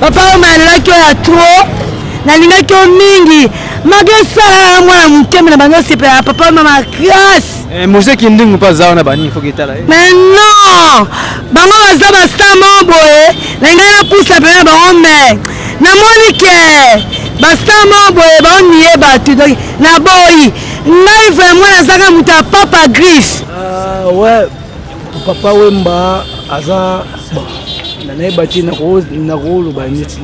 Papa omalaki ya trop nalingaki mingi magesala mwana mukeme na bango sepela papa mama grâce muziki ndingu pa zao na bani faut kitala mais non bango baza ba star moboye na ngai na pousse pena bango mais na moni ke ba star moboye ba nié batu donc na boyi ngai vraiment nazaka mutu ya papa griffe ouais papa Wemba aza bon na bati na rolo ba neti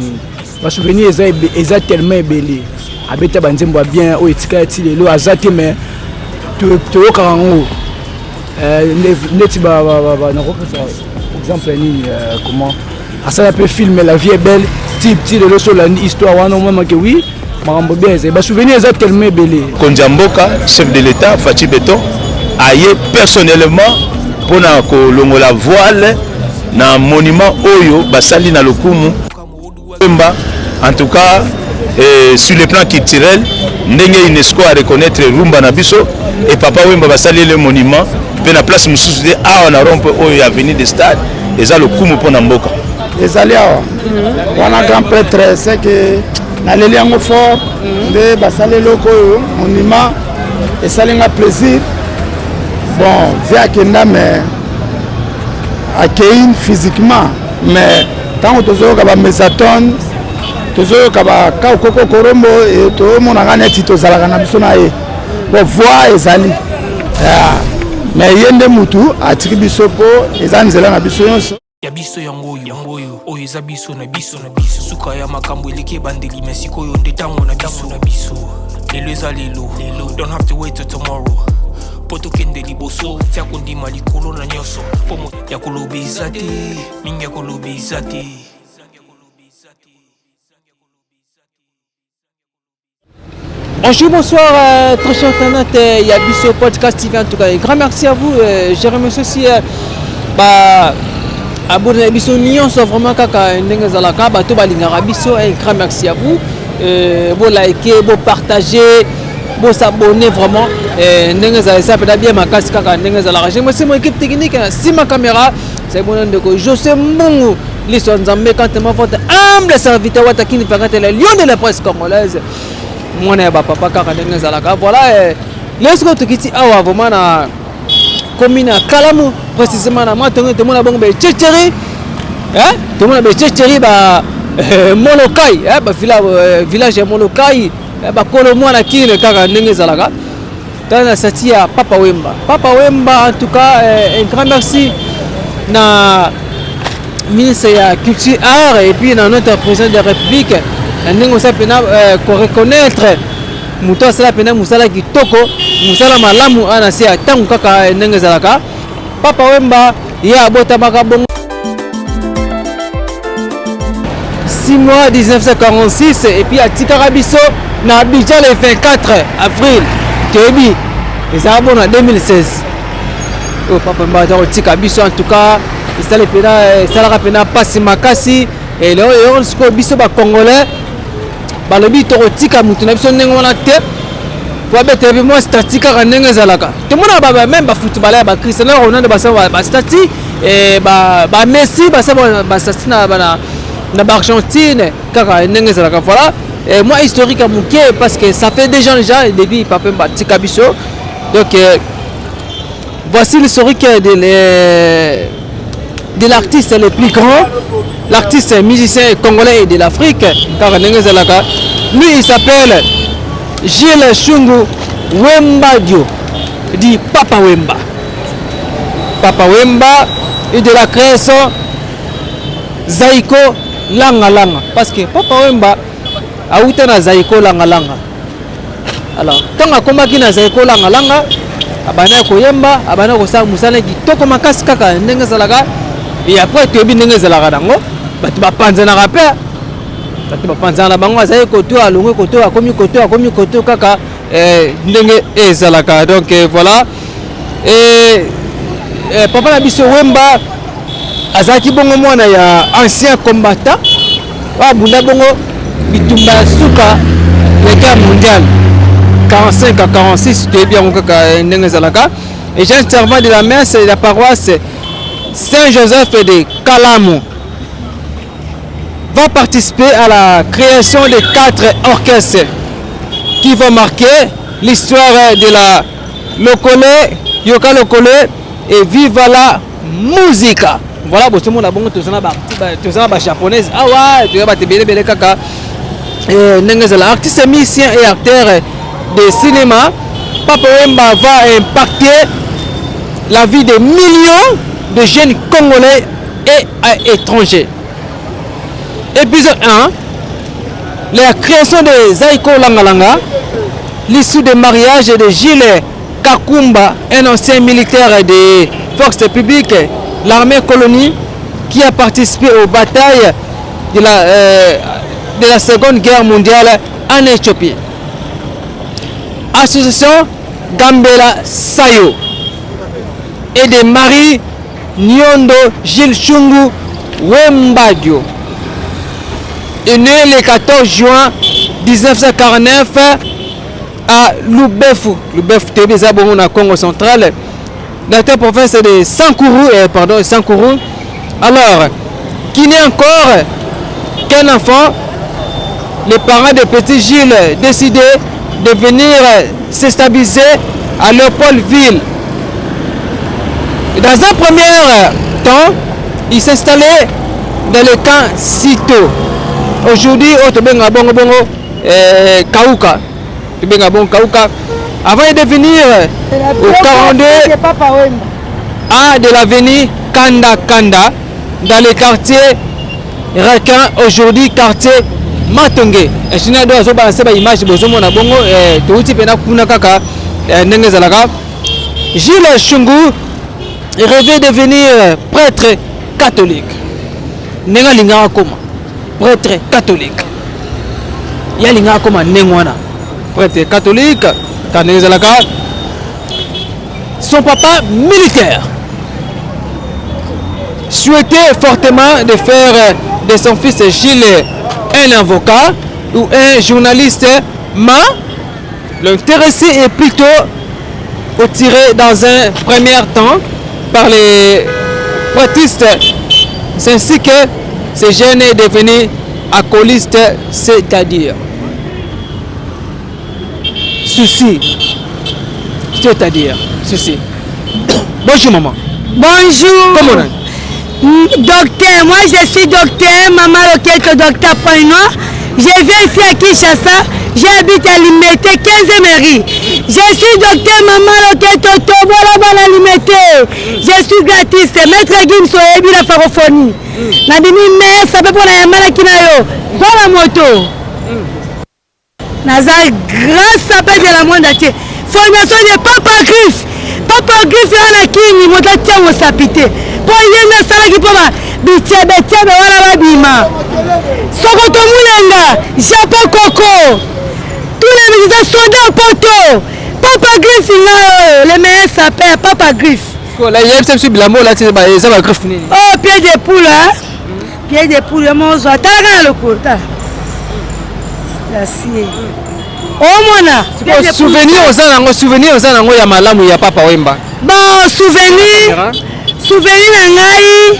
ba souvenir eza tellement belé abeta banzembo bien o etika ti lelo azate mais to karango neti ba na repesa exemple ni comment ça peut filmer la vie est belle type lelo sur la histoire wana mama que oui marambo bien ba souvenir eza tellement belé Konjamboka chef de l'état Fachi Beton aye personnellement pour na ko longola voile na monument oyo basali na lokumu Wemba en tout cas sur le plan culturel ndenge UNESCO a reconnaître rumba na biso et papa Wemba basali le monument pe na place mususu de awa na rompe oyo ya avenue de stade eza lokumu pona mboka ezali awa wana grand prêtre c'est que na leli yango fort nde basali loko oyo monument esalinga plaisir bon via kenda mais accueillir physiquement mais tant que tozoyoka ba mesatone tozoyoka ba kakoko korombo et tomonaka neti tozalaka na biso na ye bo voix ezali mais yende mutu atiki biso po eza nzela na biso nyonso ya biso yango oyo eza biso na biso suka ya makambo eleki ebandeli mais sikoyo nde ntango na biso lelo eza lelo don't have to wait till tomorrow po tokende liboso tia kondima likolo na nyonso po ya koloba eza te mingi ya koloba eza te. Bonjour, bonsoir, très chers internautes, Yabiso Podcast TV en tout cas. Grand merci à vous. Je remercie aussi abonné Yabiso Nyon, c'est vraiment kaka ndenge zalaka bato balingara biso. Un grand merci à vous. Vous likez, vous partagez, vous s'abonnez vraiment. Ndenge zalaka peut-être bien ma casse kaka ndenge zalaka. Je remercie mon équipe technique, si ma caméra, c'est bon de José Mbongo, l'histoire Nzambe quand m'a votre humble serviteur Watakini Fakate le lion de la presse congolaise. Moi na papa kaka ndenge zalaka voilà lesko tukiti awa vraiment na commune ya Kalamu précisément na matongo te mona bongo be tchétchéri te mona be tchétchéri ba Molokai ba village ya Molokai ba kolo mwana kile kaka ndenge zalaka tana sati ya Papa Wemba en tout cas un grand merci na ministre ya culture art et puis na notre président de la République ndenge ça pena ko reconnaître muto sala pena musala kitoko musala malamu ana se atangu kaka ndenge zalaka Papa Wemba ya bota makabongo 6 mois 1946 et puis atika biso na Abidjan le 24 avril tebi et ça bon en 2016 oh Papa Wemba ta tika biso en tout cas sala pena pasi makasi et là on biso ba congolais balobi tokotika mutu na biso ndenge wana te po abete bi moi statique ka ndenge zalaka te mona ba même ba footballeur ba Cristiano Ronaldo ba statique et ba Messi ba statique na ba Argentine kaka ndenge zalaka voilà et moi historique à muke parce que ça fait déjà depuis Papa Wemba tika biso donc voici l'historique de l'artiste le plus grand, l'artiste musicien congolais de l'Afrique, lui il s'appelle Gilles Chungu Wemba Dio, dit Papa Wemba. Papa Wemba est de la création Zaiko Langa Langa, parce que Papa Wemba a eu na Zaiko Langa Langa. Alors, quand on a combattu na Zaiko Langa Langa, abana ko yemba, abana ko sa musala kitoko makasi kaka ndenge zalaka. Et après tu es bien ndenge zalaka dango batu bapanzana rapper batu bapanzana bango azaye koto alongwe koto akomi koto kaka ndenge ezalaka donc voilà et papa na biso Wemba azaki bongo mwana ya ancien combattant ba bunda bongo bitumba suka ya guerre mondiale 45 à 46 tu es bien kaka ndenge zalaka et j'ai un servant de la messe de la paroisse Saint-Joseph de Kalamu. va participer à la création de 4 orchestres qui vont marquer l'histoire de la Lokole, Yoka Lokole et Viva la Musica. Voilà, bon, tout le monde a bon, tous les japonais. Ah ouais, tu vas te belle kaka. Artiste, musicien et acteur de cinéma, Papa Wemba va impacter la vie de millions de jeunes congolais et étrangers. Épisode 1, la création de Zaiko Langalanga, l'issue du mariage de Gilles Kakumba, un ancien militaire des forces publiques, l'armée colonie, qui a participé aux batailles de la Seconde Guerre mondiale en Éthiopie. Association Gambela Sayo et de Marie Nyondo Gilles Chungu Wembadio est né le 14 juin 1949 à Lubefu, Tébéza Bomona, Congo central, dans la province de Sankourou. Alors, qui n'est encore qu'un enfant, les parents de petit Gilles décidaient de venir se stabiliser à Léopoldville. Dans un premier temps, il s'installait dans le camp Sito. Aujourd'hui, Kauka. Avant de devenir au 42 A de l'avenue Kanda, dans le quartier Rakan, aujourd'hui quartier Matongé. Gilles Chungu rêvait de devenir prêtre catholique. Prêtre catholique. Yalinga comme Nengwana. Prêtre catholique. Son papa militaire souhaitait fortement de faire de son fils Gilles un avocat ou un journaliste, mais l'intéressé est plutôt attiré dans un premier temps par les pratistes, ainsi que ce jeune est devenu alcooliste, c'est-à-dire ceci. Bonjour maman. Bonjour. Comment on Docteur, moi je suis docteur, maman Loketo, docteur Point Noir. Je viens ici à Kinshasa, j'habite à Limité, 15e mairie. Je suis docteur, maman Loketo, Tobola à Limité. Je suis gratis, maître Gimso, et la pharophonie. Nadimi, mais ça peut pour la yamala kinayo, dans la moto. Naza, grâce à Père de la monde entier. Fondation de Papa Griff. Papa Griff, il y a un qui m'a dit au sapité. Pour y aller dans la salle qui peut bitiebe wala babima. Sokoto Moulanga, Japon Coco. Tous les militaires soldats poto. Papa Griff, le meilleur sapeur, Papa Griff. Là, il y a un peu de la mot là, c'est ça Griff. Oh, pied de poule, hein? Pied de poule, mon zoa. T'as le coup, t'as. Merci. Oh mon souvenir aux anango ya malamu ya Papa Wemba. Bon, souvenir na ngai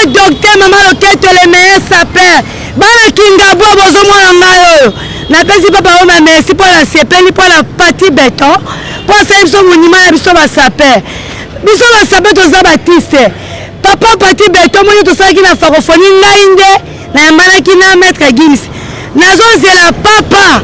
docteur maman Loketo le meilleur sapeur. Bana kinga bo bozo mwana ngai. Na pesi Papa Wemba merci pour la sepeli pour la partie béton. Pour ça biso monima na biso ba sapeur. Biso ba sapeur to za Baptiste. Papa partie béton mo to sa ki na pharophonie ngai nde na yambana ki na maître Gims. Nazo zela papa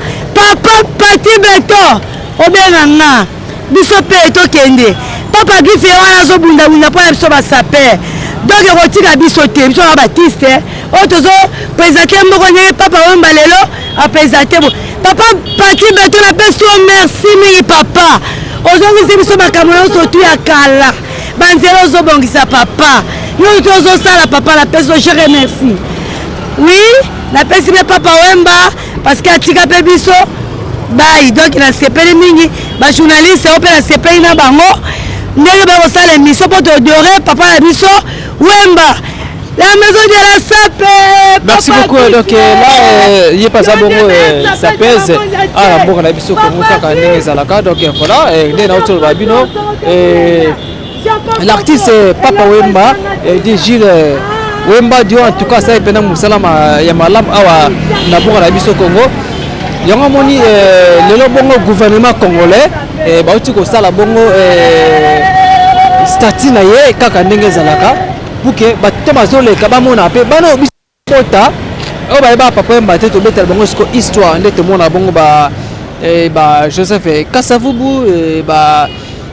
parti beto obenga nga biso pe to kende papa Griff wana zo bunda pour biso ba saper donc rotika biso te biso ba Baptiste o tozo présenter mboko nye Papa Wemba lelo a présenter papa parti beto na peso merci mingi papa ozongisi biso makambo nyonso tu ya kala banzela ozobongisa papa yo tozo sala papa la peso je remercie. Oui, la personne de Papa Wemba parce que atika pe biso bai donc na sepeli mingi ba journaliste o pe na sepeli na bango ndenge ba ko sala émission pour te adorer Papa la biso Wemba la maison de la sape. Merci beaucoup. Donc là il est pas ça bon ça pèse ah bon la biso ko mutaka ndenge zalaka donc voilà ndé na auto babino l'artiste Papa Wemba dit Gilles Wemba Dio en tout cas ça epena musala ya malam awa na bongo na biso Congo. Yango moni lelo bongo gouvernement congolais bauti ko sala bongo statut na ye kaka ndenge zalaka pour que bato bazoleka bamona pe bana bisota o ba papa Wemba te to betela bongo sko histoire ndete mona bongo ba Joseph Kasavubu ba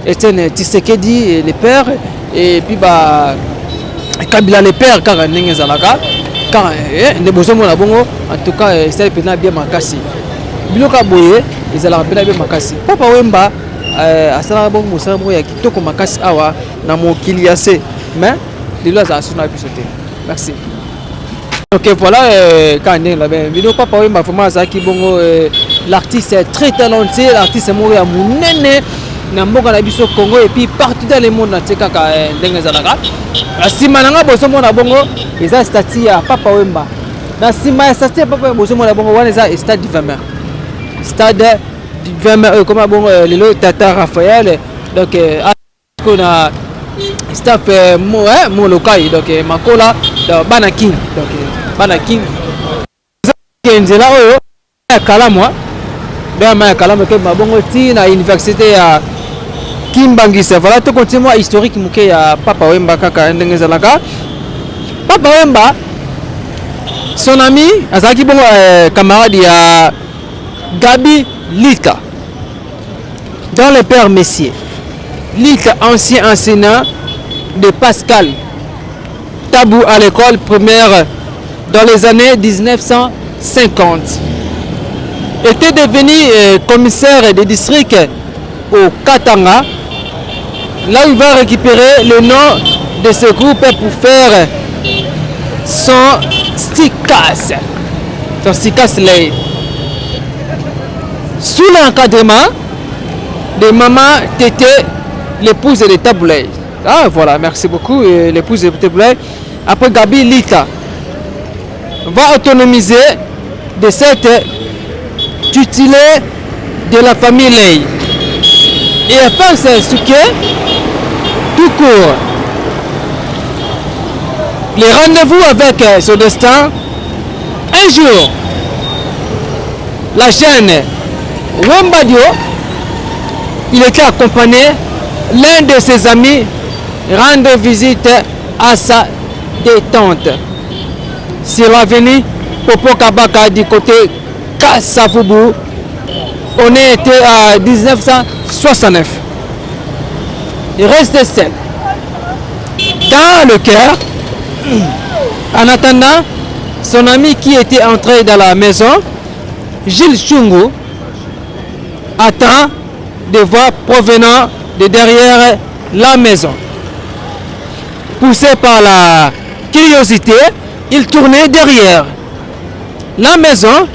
Etienne Tshisekedi les pères et puis ba Kabila les pères kaka ndenge zalaka car ne besoin mona bongo en tout cas c'est pena bien makasi biloka boye ezala pena bien makasi papa Wemba asala bongo mosala mo ya kitoko makasi awa na mokili ya se mais lelo za suna biso te merci. Ok voilà quand ndenge la ben bino papa Wemba vraiment azaki bongo l'artiste est très talentueux, l'artiste est mort à Mounene, Namboka na biso Congo et puis partout dans le monde na kaka ndenge zalaka. Na sima nanga boso mona bongo eza statut ya papa Wemba. Na sima ya statut ya papa boso mona bongo wana eza stade du 20 mai. Stade du 20 mai comme bongo lelo Tata Raphaël donc kuna staff mo local donc makola bana king donc bana king nzela oyo kala moi dama kala ke mabongo ti na université ya Kimbangisa. Voilà tout continue historique muke ya papa Wemba kaka ndenge zalaka. Papa Wemba son ami azaki bongo camarade ya Gabi Lika dans le père Messier. Lika ancien enseignant de Pascal Tabou à l'école primaire dans les années 1950. Était devenu commissaire de district au Katanga. Là, il va récupérer le nom de ce groupe pour faire son stikas. Son stikas lay. Sous l'encadrement de maman Tété, l'épouse de Taboulay. Ah voilà, merci beaucoup, l'épouse de Taboulay. Après Gabi Lika va autonomiser de cette tutelée de la famille Lay. Et enfin, c'est ce que tout court. Les rendez-vous avec son destin. Un jour, la jeune Wemba Dio, il était accompagné, l'un de ses amis rendre visite à sa détente. Sur l'avenue Popo Kabaka du côté Kasavubu. On était à 1969. Il reste seul. Dans le cœur, en attendant, son ami qui était entré dans la maison, Gilles Chungu, attend des voix provenant de derrière la maison. Poussé par la curiosité, il tournait derrière la maison.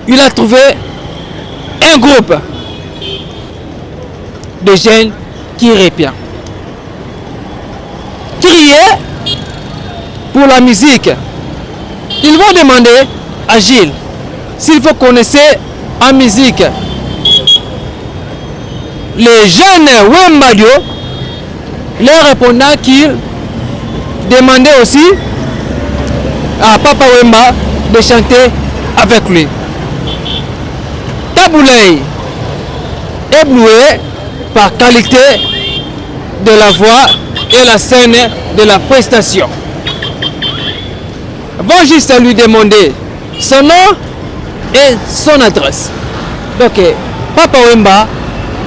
Il a trouvé un groupe de jeunes qui répient. Crier pour la musique. Ils vont demander à Gilles s'il faut connaître en musique. Les jeunes Wemba Dio leur répondant qu'il demandait aussi à Papa Wemba de chanter avec lui. Taboulay, ébloué par qualité de la voix et la scène de la prestation, vont juste lui demander son nom et son adresse. Donc, Papa Wemba,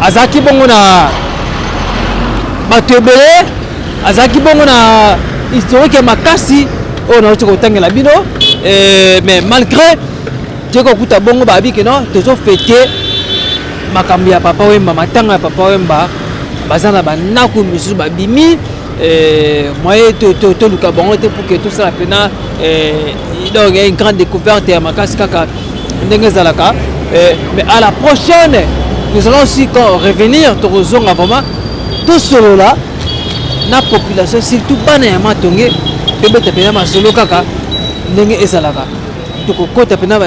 azaki bongo na batebele, azaki bongo na historique makasi, on a aussi kotangela bino, mais malgré kuta bongo babi que non toujours fêter makambi ya Papa Wemba, matanga ya Papa Wemba bazana banaku misusu babimi moyen to luka bongo te pour que tout ça pena donc il y a une grande découverte ya makasi kaka ndenge zalaka. Mais à la prochaine nous allons aussi revenir tozonga vraiment tout solo là na population surtout bana ya matonge pe beta pena masolo kaka ndenge ezalaka tukokota pena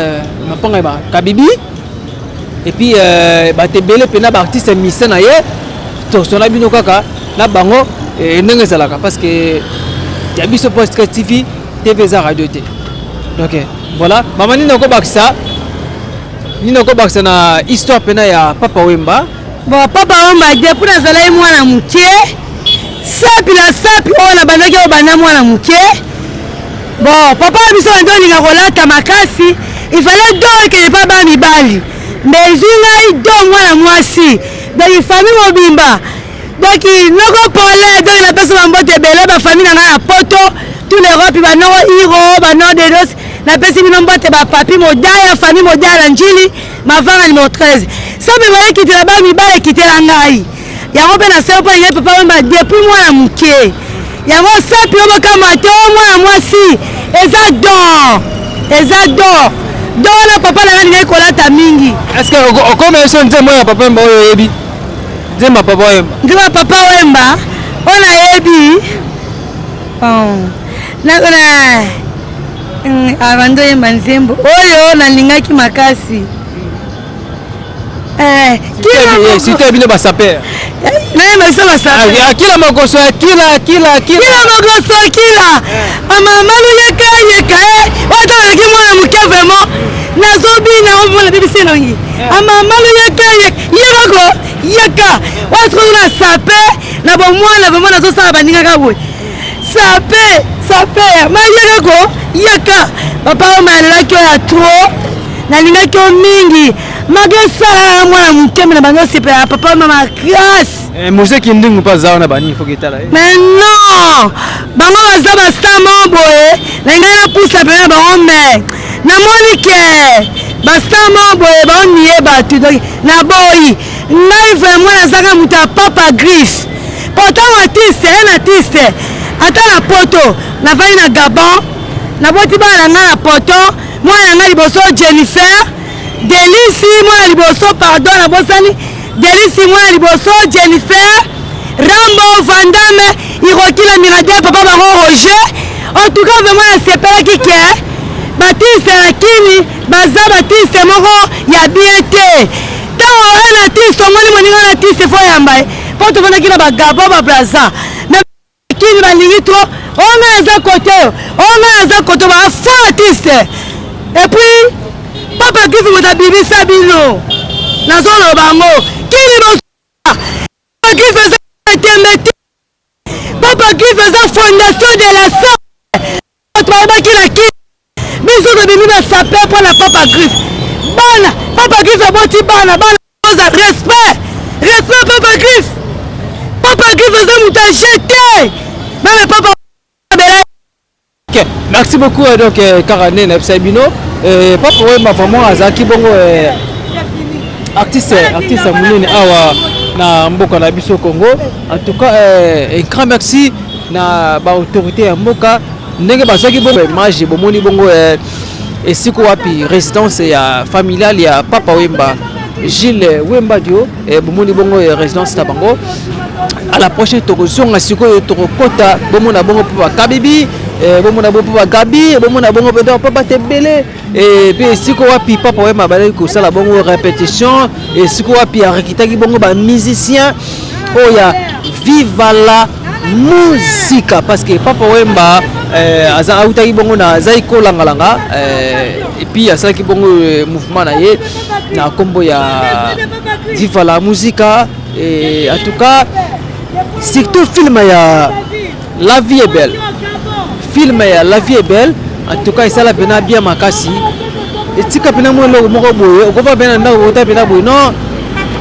mapanga ba kabibi et puis batebele pena ba artiste mise na ye to sona bino kaka na bango ndenge ezalaka parce que ya biso Podcast TV TV za radio te. Donc voilà, mama nina ko bakisa. Nina ko bakisa na histoire pena ya Papa Wemba. Bon, Papa Wemba depuis nazala mwana muke. Sapi la sapi ona bandaki o bana mwana muke. Bon, papa biso ndo ninga kolata makasi, il fallait donc que pas ba mibali. Mais zinga do mwana mwasi. Donc famille mobimba. Donc noko pole donc la personne mbote bele ba famille na poto, tout l'Europe ba no hiro, ba no de dos. La personne bino mbote ba papi modaya, famille modaya njili, ma vanga numéro 13. Ça me voyait quitter là ba mibali quitter la ngai. Yango pe na sel po ngai papa Wemba depuis mwana muke. Yango sapi obo kama to mwana mwasi. Ezador. Dona papa na ngai kolata mingi. Est-ce que o comme eso nzembo ya Papa Wemba oyo yebi? Nzembo Papa Wemba. Nzembo Papa Wemba. Ona yebi. Abando yemba nzembo. Oyo nalingaki makasi. Si tu es bien bas saper. Kila mokoso kila mokoso kila mama yeka otala ki mwana muke vraiment nazobina omona bibisi nongi mama yeka wasko na sape na bo mwana vraiment nazosala baninga kabwe sape mayeka ko yeka papa omalaki ya trop nalingaki o mingi magesala mwana muke na bango sepela papa mama grâce. Mose kindingu pa zaona bani faut que tala. Mais non, bango baza ba star moboye, na ngai na poussa pena bango mais na monike ba star moboye ba nié batu donc na boyi. Ngai vraiment nazaka muta Papa Griff. Pourtant artiste, ata na poto, na vai na Gabon, na boti ba na poto, moi na liboso Jennifer, Delici moi liboso pardon na bosani. Delici moi liboso Jennifer Rambo Vandame Irokila Miradier papa baro Roger. En tout cas vraiment la sepela kike Baptiste Rakini baza Baptiste moko ya biete tawo un artiste ngoni moninga na artiste fo yamba po to vona kila bagabo ba plaza mais kini balingi trop on a za côté ba fo artiste et puis Papa Griff mota bibi sabino nazolo bango Papa Griff est Papa Griff est la fondation de la santé. Bisous de Bimina sapé pour la Papa Griff. Bana, Papa Griff est bon bana, bana, respect Papa Griff. Papa Griff est un mouton jeté. Même Papa. Ok, merci beaucoup donc Karané Nepsabino. Papa Wemba vraiment azaki bongo artiste munene awa na mboka na biso Congo. En tout cas un grand merci na ba autorité ya mboka ndenge bazaki bongo image bomoni bongo esiko wapi résidence ya familiale ya Papa Wemba Gilles Wemba Dio bomoni bongo résidence ta bango. À la prochaine tokozonga siko tokota bomona bongo papa Kabibi bomona bongo papa Gabi bomona bongo papa Tebele et puis siko wapi Papa Wemba balaki ko sala bongo répétition et siko wapi arekitaki bongo ba musicien oya viva la musique parce que Papa Wemba aza autaki bongo na zaiko langalanga et puis asalaki bongo mouvement na ye na kombo ya viva la musique et en tout cas surtout film ya La vie est belle. Film ya La vie est belle. En tout cas, ça la pena bien makasi. Et tika pena mo lo moko boye, ko va pena na ko ta pena boye. Non,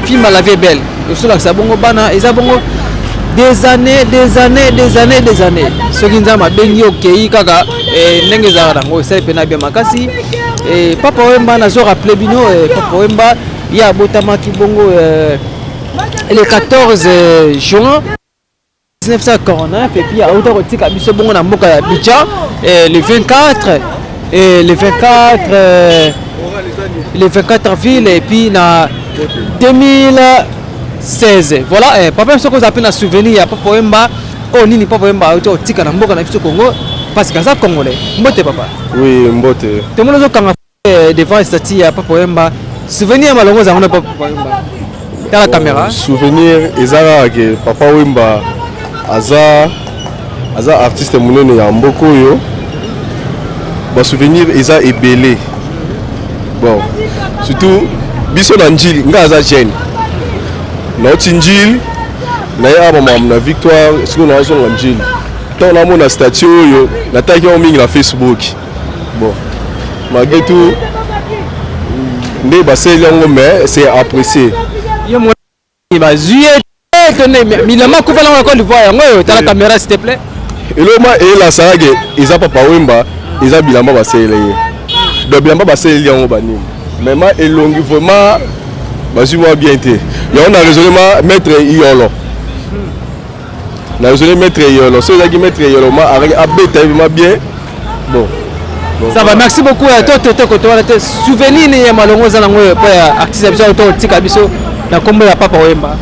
film La vie est belle. Et cela ça bongo bana, et ça bongo des années. Ce qui nous a bengi okei kaka ndenge za rango, ça pena bien makasi. Et Papa Wemba na zo rappeler bino Papa Wemba ya botama ki bongo le 14 juin 1949 et puis à autant que biso bongo na mboka ya Abidjan le 24 et le 24 avril et puis na 2016 voilà papa soko za pena souvenir ya Papa Wemba o nini Papa Wemba auto tika na mboka na biso Congo parce que ça congolais mbote papa oui mbote te mono zo kanga devant statue ya Papa Wemba souvenir malongo za ngona Papa Wemba dans la caméra souvenir ezala que Papa Wemba aza artiste munene ya mboko yo ba souvenir eza ebelé. Bon, surtout biso na njili nga za jeune. Na otinjili na ya mama na victoire siko na zo na njili. Tant na mona statue yo na taki o mingi na Facebook. Bon, malgré tout ne ba c'est longo mais c'est apprécié. Yo mo ba juillet milama ko fala ko voir yango ta la caméra s'il te plaît. Eloma et la sarage eza papa wemba eza bilamba ba c'est leye. Donc bilamba ba c'est yango bani. Mais ma elongi vraiment moi bien été. Et on a raisonnement maître Iolo. On a raisonné maître Iolo. C'est là qui maître Iolo ma avec abeta bien. Bon. Ça va, merci beaucoup à toi tu souvenir ni malongo za nango pa artiste biso to tika biso na kombo ya papa wemba.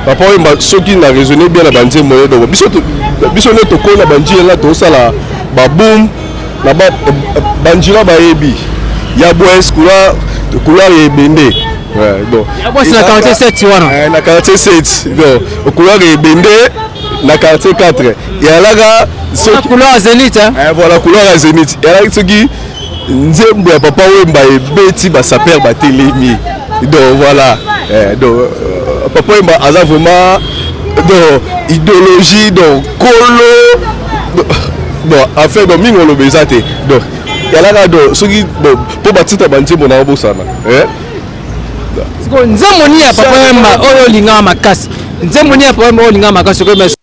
Papa wemba soki na raisonner bien na bandie moyo donc biso ne to ko na bandie là to sala ba boom na ba bandira ba yebi. Ya boes couleur ebende. Ouais, donc. Ya boes na 47 wana. Na 47 donc au couleur ebende na 44. Ya laga la couleur zénith hein. Voilà couleur zénith. Ya laga soki nzembo ya papa wemba ebeti ba saper ba telemi. Donc voilà. Donc papa wemba aza vraiment donc idéologie donc colo bon affaire donc mingo lo bezate. Donc yalaka do soki po batita banjembo na obosana siko nzembo ni ya papa wemba oyo linga makasi nzembo ni ya papa wemba oyo linga makasi ko mais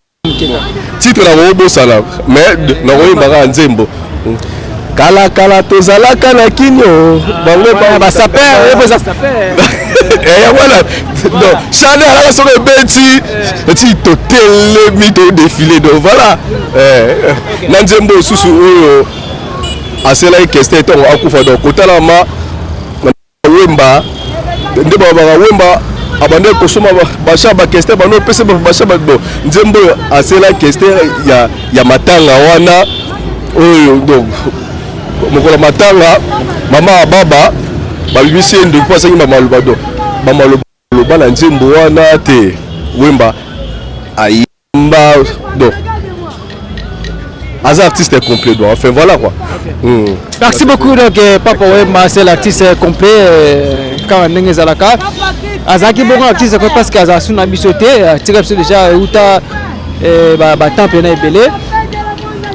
titre na obosana mais na oyembaka nzembo kala tozalaka na kinyo bango ba saper eboza saper ya voilà donc chane alaka soko ebeti eti totelemi to défilé donc voilà na nzembo susu oyo asela question to akufa donc kotala ma wemba nde baba wemba abande kosoma basha ba question bano pese ba sha ba nzembo asela question ya matanga wana oyo donc mokola matanga mama baba balibisi ndo pasa ngi mamaluba do mamaluba na nzembo wana te wemba ayimba donc as artiste complet donc enfin voilà quoi. Okay. Merci beaucoup donc papa wemba c'est l'artiste complet quand ndenge zalaka azaki bon artiste parce que azasu na bisoté tika biso déjà uta ba temple na ebele.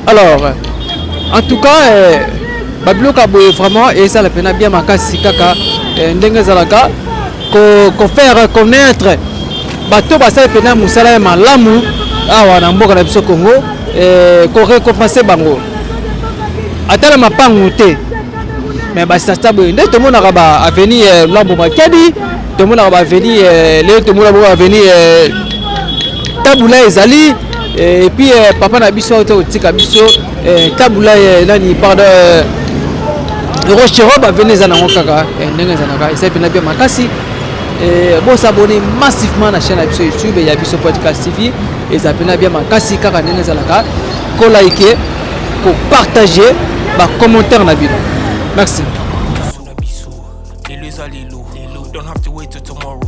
Alors en tout cas babiloka boye vraiment et ça la pena bien makasi kaka ndenge zalaka ko faire connaître bato basala pena musala malamu awa na mboka na biso Congo ko récompenser bango atala mapangu te mais basata boye nde tomonaka ba avenir lambo makedi tomonaka ba avenir le tomonaka ba avenir tabula ezali et puis papa na biso to tika biso tabula nani pardon Rochero ba venez za nango kaka ndenge za naka esa pena bien makasi bon s'abonner massivement na chaîne biso YouTube ya biso podcast TV et ça pena bien makasi kaka ndenge za naka ko liker ko partager ba commentaire na vidéo merci. Don't have to wait till tomorrow.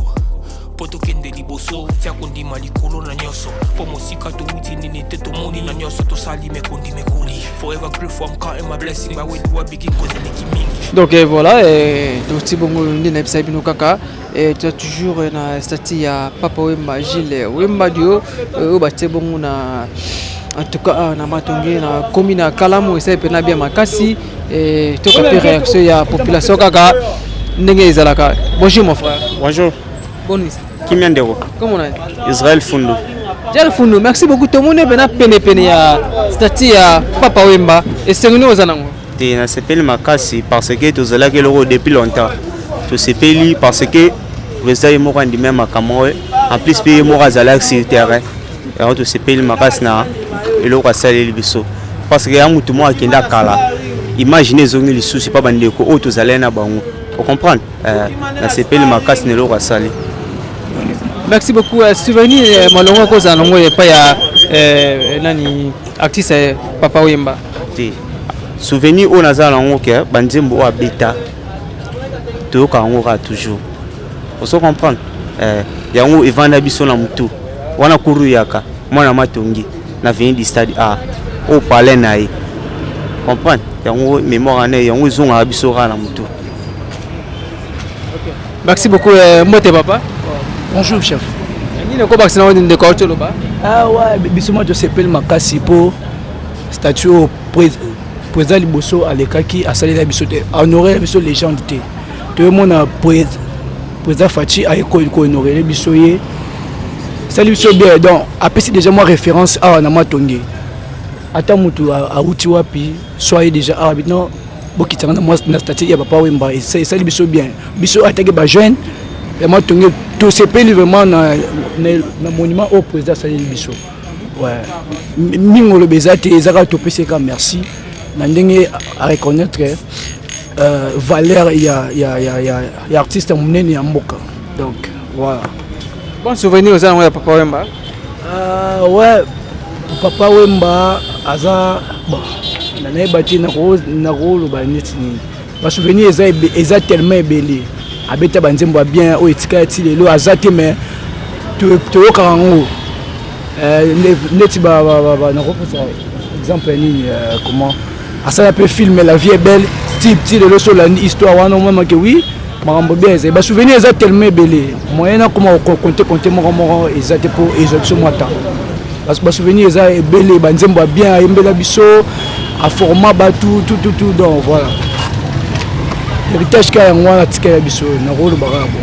Poto kende liboso tia kundi malikolo na nyoso pomo sika to uti nini teto moni na nyoso to sali me kundi me kuli forever grateful I'm counting my blessing by way do begin cause mingi. Donc voilà donc ti bongo ndi na bisa bino kaka tu as toujours na statut ya papa wemba Gilles wemba dio ba ti bongo na en tout cas na matonge na commune ya Kalamu esa pena bien makasi to ka pe réaction ya population kaka ndenge ezalaka. Bonjour mon frère. Bonjour. Bonjour. Kimia Ndero. Comment on est? Israël Fundu. Israël Fundu, merci beaucoup. Tout le monde est pene ya statut ya papa wemba et c'est nous aux anango. Tu na sepeli makasi parce que tu zala que le depuis longtemps. Tu sepeli parce que vous avez mort en même makamwe en plus payer mort zala sur terrain. Et tu sepeli makasi na le roi salé biso parce que ya mutu mo akenda kala. Imaginez zongi li souci pas bandeko o tu zala na bango. Vous comprenez? Na sepeli makasi ne le roi salé. Merci beaucoup. Souvenir malongo ko zanongo e pa ya nani artiste papa wemba. Ti. Souvenir on a nango ke banzembo abeta. To ka ngo ka toujours. Vous comprenez? Yango evanda biso na mutu. Wana kuru yaka mwana matongi na vini di stade A. O palais na ye. comprendre yango mémoire ane yango zonga biso ra na mutu. Merci beaucoup Mbote papa. Bonjour chef. Ni ne ko vacciner on de ko tolo ba. Ah ouais, biso moi je s'appelle makasi po statut au président liboso alekaki asalela biso te honorer biso légende te. Tout le monde a président Fachi a honorer biso ye. Salut biso bien donc après déjà moi référence à na matongi. Ata mutu a uti wapi soyez déjà ah non bokitanga na moi na statut ya papa Wemba et salut biso bien. Biso attaqué ba jeune et matongi tout se paye vraiment na monument au président Salut biso. Ouais. Mingolo bezate ezaka topese ka merci. Na ndenge à reconnaître valeur il y a artiste munene ya mboka. Donc voilà. Bon souvenir aux gens de papa Wemba. Ouais, papa Wemba aza bon na naibati na rôle ba nitini. Ba souvenir eza tellement belé. Abeta banzembo bien o etika ti lelo azate mais to karango. Neti ba na reposa exemple ni comment ça peut filmer la vie est belle type lelo sur la histoire wana mama que oui. Marambo bien ba souvenir eza tellement belé moyen na comment compter moko ezate pour exception mata parce que ba souvenir eza belé banzembo bien yembela biso a format ba tout donc voilà héritage ka ngwana tika biso na rôle bara bon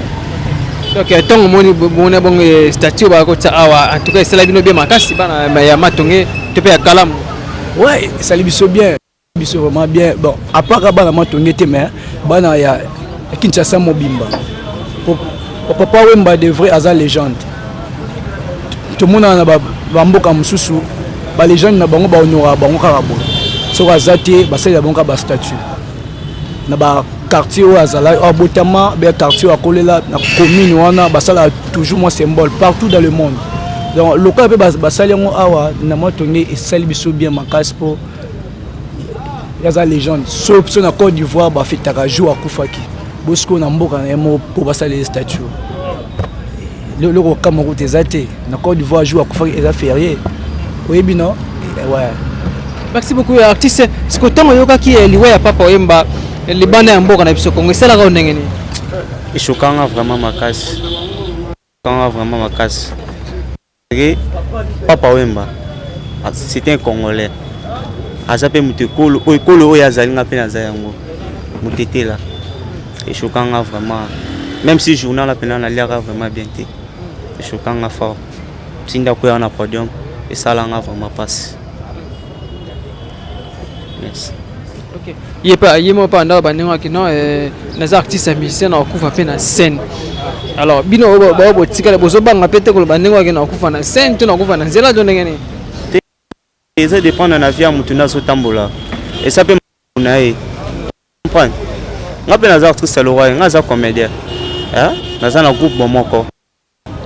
donc tant moni bona bon statut ba ko awa en tout cas c'est la bino bien makasi bana ya matonge to pe ya kalamu ouais ça li biso bien biso vraiment bien bon à part bana matonge te mais bana ya Kinshasa Mobimba. Papa Wemba devrait avoir légende. Tout le monde a bamboka mususu, ba légende na bango ba honora bango karabo. So azate ba sala bango ba statue. Na ba quartier au azala abotama ba quartier akolela na commune wana ba sala toujours moi symbole partout dans le monde. Donc local pe ba sala ngo awa na motonge et sali biso bien makasi po yaza légende. So na Côte d'Ivoire ba fetaka jour akufaki. Bosco na mboka na yemo pour basaler les statues. Le Cameroun ezate na Côte d'Ivoire jour akufa eza férié. Oui bino ouais. Merci beaucoup artiste. Ce que tant yoka ki liwe ya papa Wemba le bana ya mboka na biso Kongo sala ka ndenge ni. Ishokanga vraiment makasi. Kanga vraiment makasi. Et papa Wemba c'était un Congolais. Azape mutekolo o yazalinga pe na zayango. Mutete là. Et choquant vraiment, même si le journal a peine à lire vraiment bien, et choquant fort. Si on a un podium, et ça l'a vraiment passé. Merci. Ok. Il n'y a pas des artistes et musiciens qui ont fait une scène. Alors, bino bobo tika bozo banga pete ko bandengo ke na kufa na scène to na kufa na nzela to ndenge ni. Ça dépend de la vie à mutuna so tambola. Et ça peut munae. Comprendre. Ngape naza artiste loroi ngaza comédien naza na groupe bomoko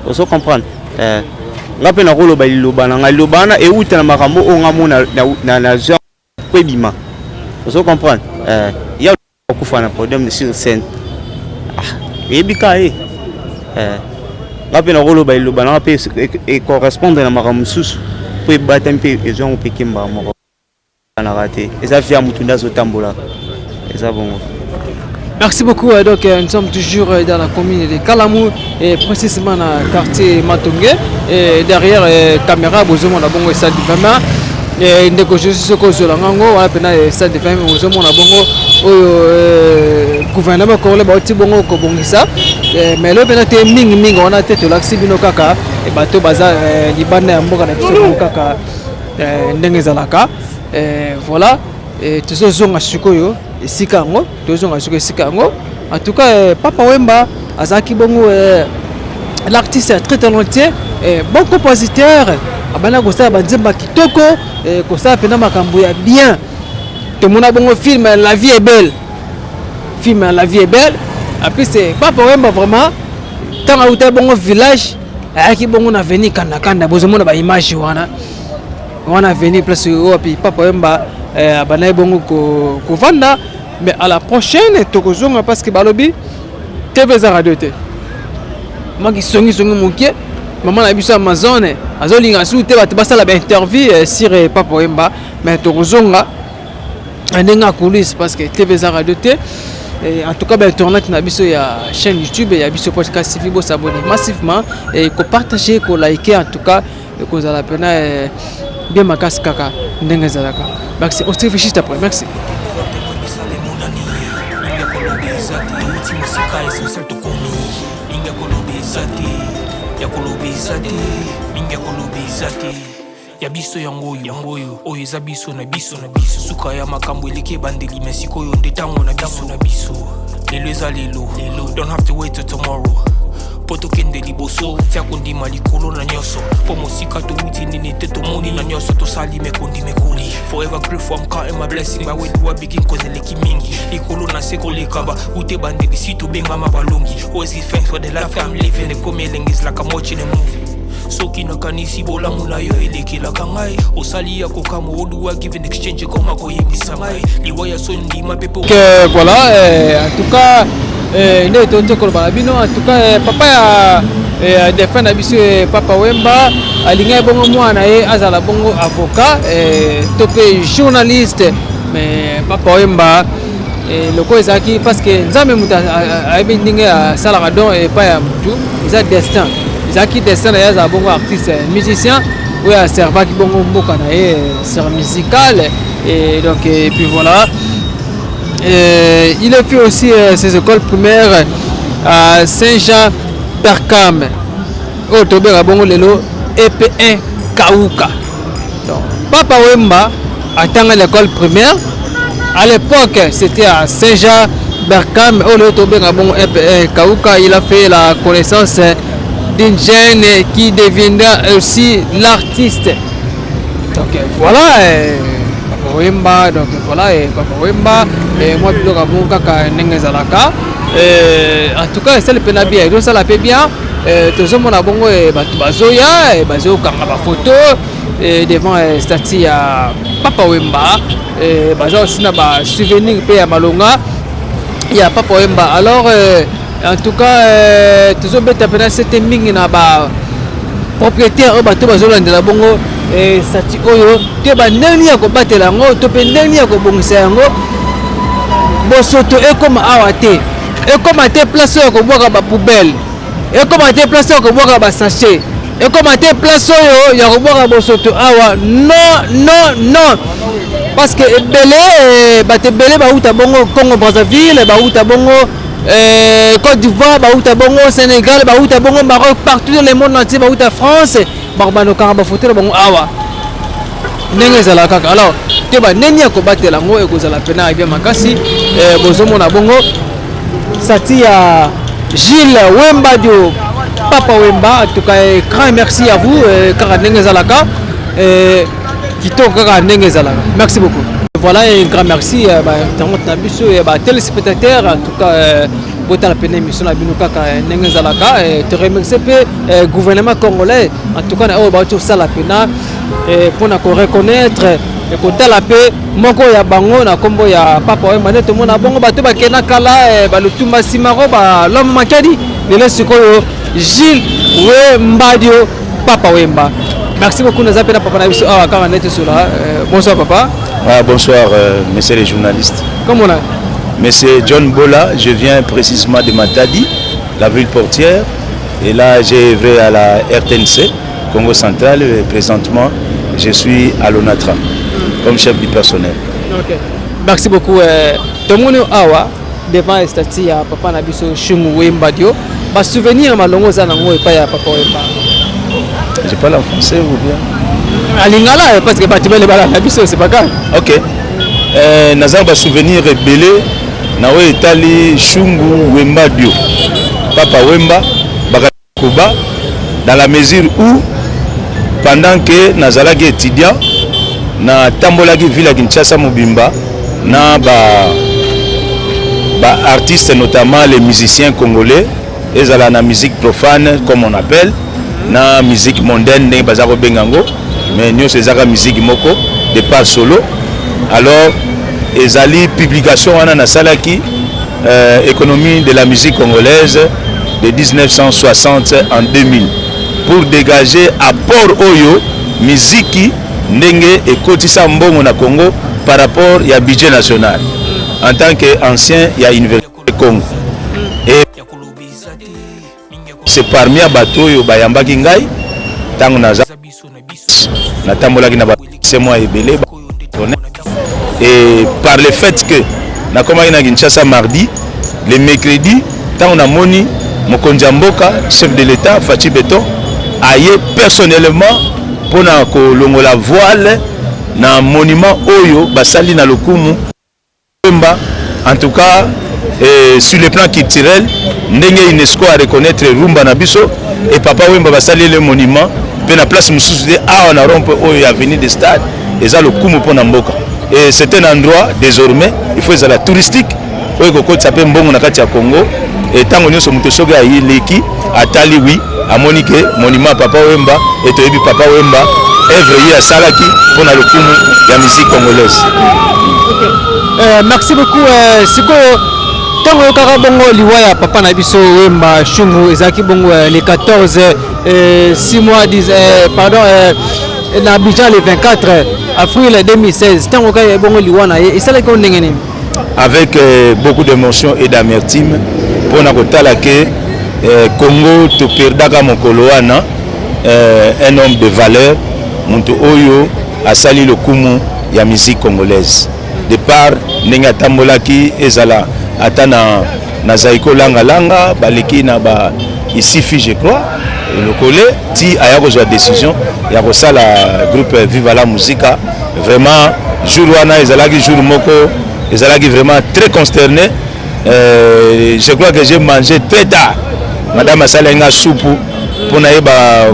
oso comprendre ngape na rolo baliloba na ngalobana e uta na makambo o ngamona na genre kwebima oso comprendre ya kufa na podium de sur scène ebika ngape na rolo baliloba na pe e correspondre na makambo susu po ebata mpe ezo on pekimba moko na raté eza via mutunda zo tambola eza bongo. Merci beaucoup. Donc, nous sommes toujours dans la commune de Kalamou et précisément dans le quartier Matongé. Et derrière la caméra, vous avez un stade de famille. Et nous avons ce que nous avons un stade de famille. Nous avons un gouvernement qui a bon ça. Mais là, on a ming on a tête l'accès bino kaka et bateau bazar libane amboka na biso kaka ndenge zalaka. Voilà. Et tous ceux qui ont sukoyo Sikango, en tout cas, Papa Wemba, Azaki Bongo, l'artiste est très talentueux, bon compositeur, Abana Gosta Banzemba Kitoko, Kosa Pena Makambuya bien. Tout le monde a bon film La vie est belle. Film La vie est belle. Après c'est Papa Wemba vraiment. Tant à outer bon village, Aki Bongo na venu Kanda, Bozomona ba image wana. On a venu place puis Papa Wemba. Abana bongo ko vanda mais à la prochaine tokozonga parce que balobi TV za radio te maki songi mukie maman na biso Amazon azolinga sou te bat basala ba interview sur Papa Wemba mais tokozonga Anenga coulisses parce que TV za radio te. En tout cas, ben tournage na biso ya chaîne YouTube et ya biso podcast si vous s'abonner massivement et ko partager, ko liker en tout cas ko za la pena bien makasi kaka ndenge zalaka. Merci. On se réfléchit juste après. Merci. Ya biso yango oyo eza biso na biso suka ya makambo eleke bandeli mesiko yo ndetango na biso lelo eza lelo don't have to wait till tomorrow poto kende liboso tia kondima likolo na nyoso po mosika touti nini te tomoni na nyoso tosali mekondi mekoli forever grateful I'm counting my blessing by way do I begin cause eleki mingi likolo na seko lekaba ute bandeli si to benga mabalongi always give thanks for the life I'm living the coming is like I'm watching a movie soki nakanisi bolamu na yo elekelaka ngai osali ya kokama oduwa give in exchange koma koyebisa ngai liwaya so ndima pepe voilà en tout cas ne tonto koloba bino en tout cas papa ya defend na biso papa Wemba alinga bongo mwana ye azala bongo avocat to pe journaliste mais papa Wemba le ko ezaki parce que nzambe muta ayebi ndenge asalaka don et pas ya mutu eza destin Zaki dessin ya bongo artiste musicien ou à serva qui bongo mboka na ser musical et donc et puis voilà il a fait aussi ses écoles primaires à Saint-Jean Percam au Tobera bongo lelo EP1 Kauka donc papa Wemba attend l'école primaire à l'époque c'était à Saint-Jean Percam au Tobera bongo EP1 Kauka il a fait la connaissance d'une jeune qui deviendra aussi l'artiste. Donc voilà, Papa Wemba, donc voilà, Papa Wemba, et moi plutôt comme kaka nengezalaka. En tout cas, c'est le peine bien, donc ça la fait bien. Tout le monde a bon bazoya, bazo kanga photo devant statue à Papa Wemba, bazo aussi na ba souvenir pe à Malonga. Il y a Papa Wemba. Alors en tout cas toujours beta pena c'était mingi na ba propriétaire o bato bazolandela bongo sati oyo te ba ndeni ya ko batela ngo to pe ndeni ya ko bongisa yango bosoto ekoma awa te ekoma te place ya ko boka ba poubelle ekoma te place ya ko boka ba sachet ekoma te place oyo ya ko boka bosoto awa non parce que ebele bato ebele bauta bongo Congo Brazzaville bauta bongo Côte d'Ivoire, Baouta Bongo, Sénégal, Baouta Bongo, Maroc, partout dans le monde entier, Baouta France, Barbano Karaba Foto, Bongo Awa. Nengezala Kaka. Alors, tu vas Nenia Kobate Lango et Gozala Pena, bien Makasi, Bozomona Bongo, Satia Gilles Wembadio, Papa Wemba, en tout cas, grand merci à vous, Kara Nengezalaka, Kito Kara Nengezalaka. Merci beaucoup. Voilà, un grand merci à tous les spectateurs, en tout cas, pour la peine émission à Binukaka, Nengezalaka, et te remercier le gouvernement congolais, en tout cas, on ça la peine, pour nous reconnaître, et pour la paix, Moko ya bango na kombo ya Papa Wemba, tout le monde a bongo, bateau bakena kala, balutumba simaro, l'homme makadi, le laisse Gilles Wembadio, Papa Wemba. Merci beaucoup, nous appelons Papa Nabiso. Bonsoir, Papa. Ah, bonsoir, messieurs les journalistes. Comment on a? Monsieur John Bola, je viens précisément de Matadi, la ville portière. Et là, j'ai œuvré à la RTNC, Congo Central. Et présentement, je suis à l'ONATRA, comme chef du personnel. Ok. Merci beaucoup. Tout le monde awa devant le statut à Papa Nabiso Chungu Wembadio. Ma souvenir, ma longue zanango et pas à Papa Wemba. Je parle en français ou bien? À Lingala, parce que Batibé les balles Nabiso, c'est pas grave. Ok. Nazar va souvenir belé. Nawe Itali Chungu Wembadio. Papa Wemba, Bakakuba, dans la mesure où, pendant que Nazalaki étudiant, na Tambolagi Villa Kinshasa Mobimba, na artistes, notamment les musiciens congolais, ils ont la musique profane, comme on appelle, na musique mondaine, ne bazaro bengango, mais nous c'est la musique moko, de part solo. Alors, ils ont une publication na salaki, économie de la musique congolaise de 1960 en 2000, pour dégager apport oyo musique ndenge et kotisa mbongo na Congo par rapport à budget national. En tant qu'ancien, il y a Université Congo. Et c'est parmi les bateaux qui bayamba kingai tango naza na tambola ki na c'est moi ebele et par le fait que na komaki na Kinshasa mardi le mercredi tango na moni mokonzi mboka chef de l'État Fachi Beton aye personnellement pour na kolongola voile na monument oyo basali na lokumu en tout cas sur le plan culturel ndenge UNESCO a reconnaître Rumba na biso et Papa Wemba basali le monument pe na place mususu de a na rompe oyo avenue de stade eza lokumu pona mboka et c'est un endroit désormais il faut être touristique oyo kokotisa pe mbongo na kati ya Congo et tango nyonso muto soki ayi leki atali wi amoni ke monument Papa Wemba et toyebi Papa Wemba œuvre yi asalaki pona lokumu ya musique congolaise. Merci beaucoup. Siko tango kaka bongo liwaya papa na biso Wemba Shungu ezaki bongo les 14 6 mois pardon na Abidjan le 24 avril 2016 tango kaka bongo liwana et ça ko ndenge nini avec beaucoup d'émotion et d'amertume pour na kotala ke Congo to perdaka mokolo wana un homme de valeur muntu oyo asali lokumu ya musique congolaise de part ndenge atambolaki ezala ata na zaiko langa baleki na ba ici fi je crois le collé ti aya kozwa décision ya kosala groupe Viva la Musica vraiment jour wana ezalaki jour moko ezalaki vraiment très consterné je crois que j'ai mangé très tard madame asala nga soupe pour na yeba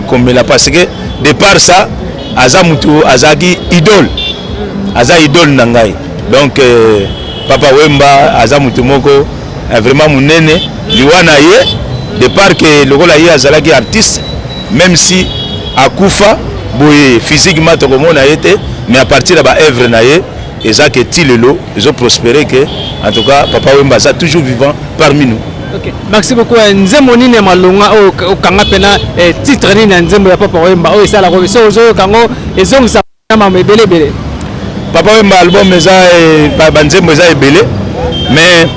komela parce que de part ça aza mutu azaki idole na ngai donc Papa Wemba aza mutu moko vraiment munene liwana ye de part que lokola ye azalaki artiste même si akufa boye physiquement tokomona ye te mais à partir de ba œuvre na ye eza ke tilelo ezo prospérer que en tout cas Papa Wemba aza toujours vivant parmi nous. Ok, merci beaucoup. Nzembo nini malonga o kanga pena titre nini nzembo ya Papa Wemba o esala ko so zo kango ezongisa ma mebele. Papa Wemba album eza banzembo eza ebele mais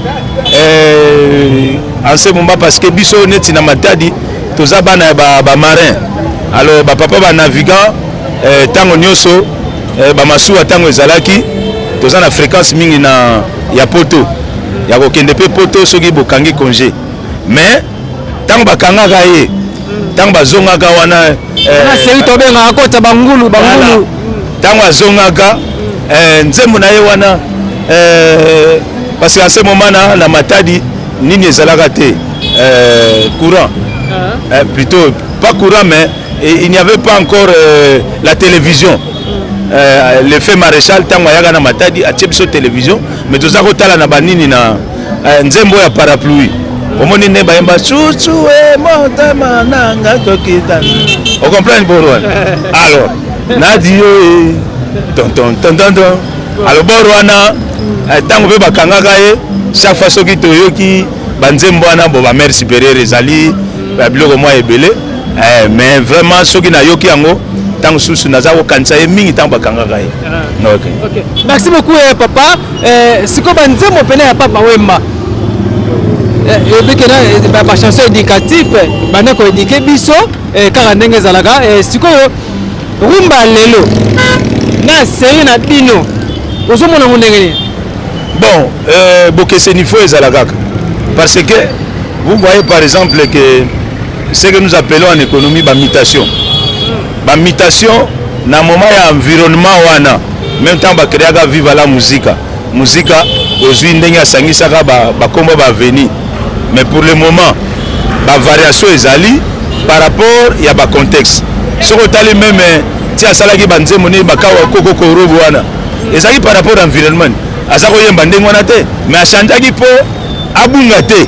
en ce moment parce que biso neti na matadi toza bana ba marin alors ba papa ba navigant tango nyoso ba masuwa tango ezalaki toza na fréquence mingi na ya poto ya kokende pe poto soki bokangi congé mais tango bakangaka ye tango bazongaka wana seri tobenga akota bangulu tango azongaka nzembo na ye wana parce qu'en ce moment na matadi nini ezalaka te courant plutôt pas courant mais il n'y avait pas encore la télévision l'effet maréchal tango ayaka na matadi atie biso télévision mais toza kotala na banini na nzembo ya parapluie omoni ne bayemba chuchu motema nanga tokita on comprend boro alors nadi yo tonton alors boro wana tango pe bakangaka ye chaque fois soki toyoki banzembo wana bo ba mère supérieure ezali biloko mwa ebele mais vraiment soki nayoki yango tant susu naza kokanisa ye mingi tant bakangaka ye. Ok. Merci beaucoup papa. Siko banzembo pene ya Papa Wemba. Ebekena ba chanson éducative bana ko éduquer biso kaka ndenge zalaka siko rumba lelo na série na bino ozomona ndenge ni. Bon bokese niveau ezalaka parce que vous voyez par exemple que ce que nous appelons en économie mutation. Mutation na moment ya environnement wana même temps ba créaka Viva la Musica ozwi ndenge asangisaka ba kombo ba venir mais pour le moment ba variation ezali par rapport ya ba contexte soko tali même ti asalaki banzembo ne bakawa koko korobo wana ezali par rapport à environnement aza koyemba ndenge wana te mais achangeaki po abunga te